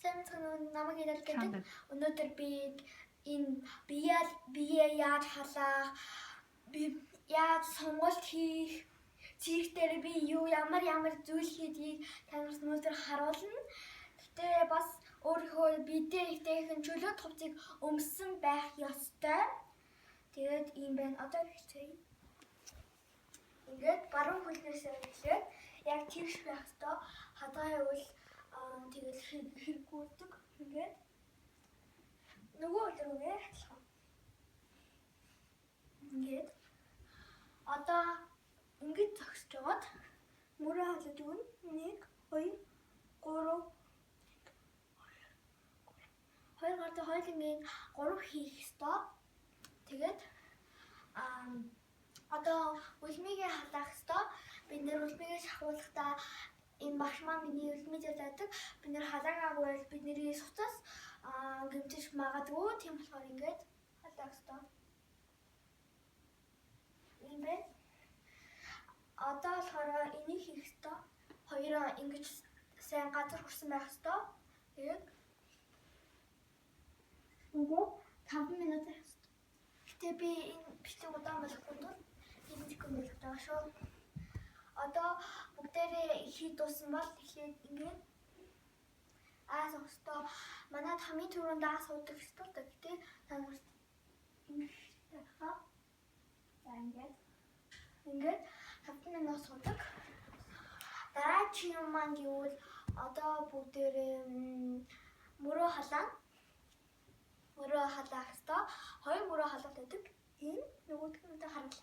сайн намайг хэлээд гэдэг. Өнөөдөр би энэ бие яаж халаах, яаж сонголт хийх, цирк дээр би ямар зүйл хийдгийг танаас өнөөдөр харуулна. Гэтэ бас өөрийнхөө бидээ ихтэйхэн чөлөө товцыг өмссөн байх ёстой. Тэгээд ийм байна. Одоо хэлцгээе. Ингээд баруун хөлнөөсөө эхлээд яг тийш байх ёстой. Хадгаа явал тэгэл хэрэггүйдэг. Ингээд нөгөө рүүгээ хатлах. Ингээд одоо ингэж зогсож жагаад мөрөө халаад өгнө. 1 2 3 хоёр гартай хоёулангийн 3 хийх ёстой. Тэгээд одоо үлмигээ халаах ёстой. Бид нэр үлмигээ шахуулахдаа энэ багш маань миний үлмигээ заадаг. Бид нэр халаагаагүй бол бидний суцаас гэмтэж магадгүй. Тийм болохоор ингээд халаах ёстой. Ийм байна. Одоо болохоор энийг хийх ёстой. Хоёроо ингэж сайн газар хүрсэн байх ёстой. Тэгээд ингээд 5 минут байх ёстой. Гэтэ би энэ бичлэг удаан болохгүй тул 1 секунд болох байгаа шүү. Одоо бүгдээрээ хийж дууссан бол эхлээд ингээд аасах ёстой. Манайд хамгийн түрүүнд аас суудаг ёстой. Гэтэ танаас ингэж хаа. За ингээд 5 минут суудаг. Дараагийн юм маань гэвэл одоо бүгдээрээ мөрөө халаана. Мөрөө халаах ёстой. 2 мөрөө халаад байдаг. Энэ нөгөөдг нь одоо харна.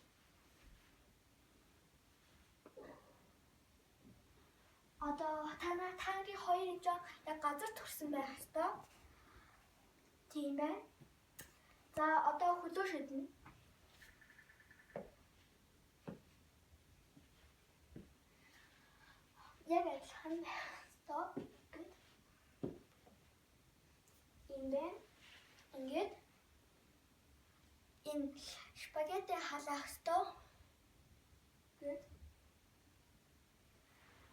Одоо танарын 2 жоо яг газар төрсэн байх ёстой. Тийм байна. За одоо хөлөө шиднэ. Яг адилхан стоп. Ингээд энэ спагетти халаах ёстой. Good.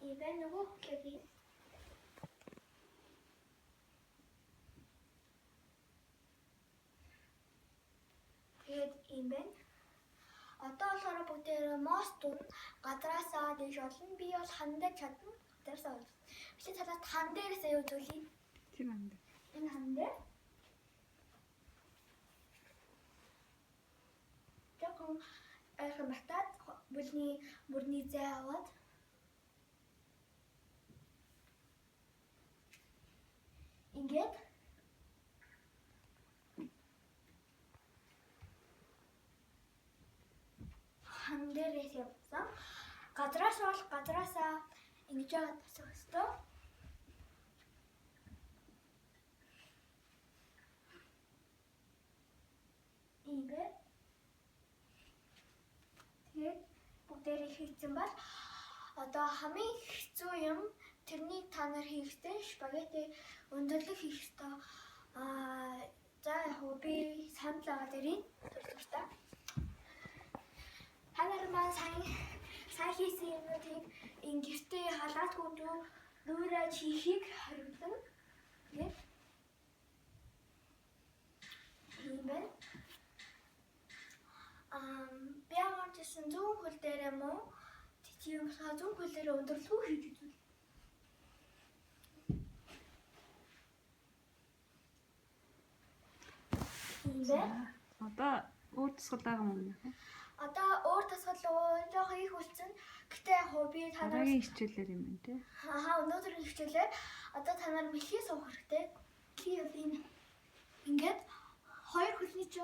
Even нөгөө хөлийг тэгээд ийм байна. Одоо болохоор бүгдээ мост гадраасаа дээш олно. Би бол хан дээр чадна. Гадраасаа олно. Би цаадаа хан дээрээс аяа үзүүлье. Тийм хан дээр. Энэ хан дээр. Тэгвэл айхан батад мөрний зай аваад ингээд хан дээрээс явсан. Гадраасаа ингэж яваад тасах ёстой. Ингээд тэгээд бүгдээрээ хийцэн бол одоо хамгийн хэцүү юм тэрнийг та нар хийхдээ спагетти өндөрлөг хийх ёстой. За яг би санал байгаа дэрийн төрөлтэй. Та нар маань сайн хийсэн юмнуудыг гэртээ халаадгүй дүүрээ хийхийг хариулна. Ингээд ийм байна. Би амарчсан зүүн хөл дээрээ мөн тийм зүүн хөл дээрээ өндөрлөг хийж үзвэл. Ийм байна. Одоо өөр тасгал байгаа юм уу? Одоо өөр тасгал жоохон их үлдсэн. Гэтэ яг би танаас дараагийн хичээлээр юм байна тий. Өнөөдрийн хичээлээр одоо та нар мэлхий суух хэрэгтэй. Ингээд 2 хөлний ч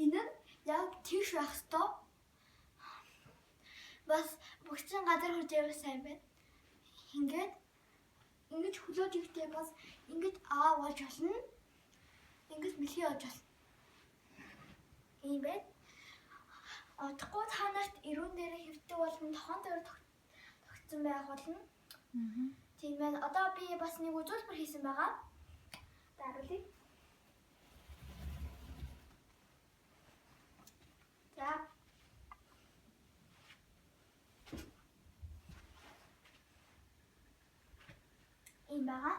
энэ нь яг тийш байх ёстой. Бас бүгдийн газар хурж явах сайн байна. Ингээд ингэж хөлөөж ихтэй бас ингэж болж болно. Ингэж мэлхий болж болно. Ийм байна. Тэгэхгүй та нарт ирүүн дээр хэвдэг болно, тохон дээр тогтсон байх болно. Тийм байна. Одоо би бас нэг үзүүлбэр хийсэн байгаа. Даруулъя. За. Ийм байгаа.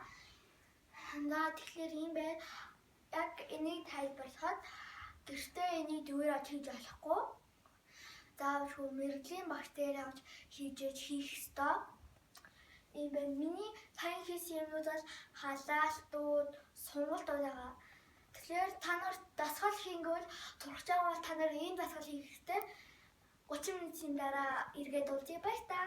За тэгэхээр ийм бай. Яг энийг тайлбарлахад гэртээ энийг зүгээр хийж болохгүй. Заавал мэрэгжлийн багтери авч хийх ёстой. Ийм бай. Миний сайн хийсэн юмнууд бол халаалтууд, сонголтууд байгаа. Тэгэхээр та нар дасгал хийнгүүт турах жаавал та нар ийм дасгал хийх хэрэгтэй. 30 минутын дараа эргээд уулзъя баяр та.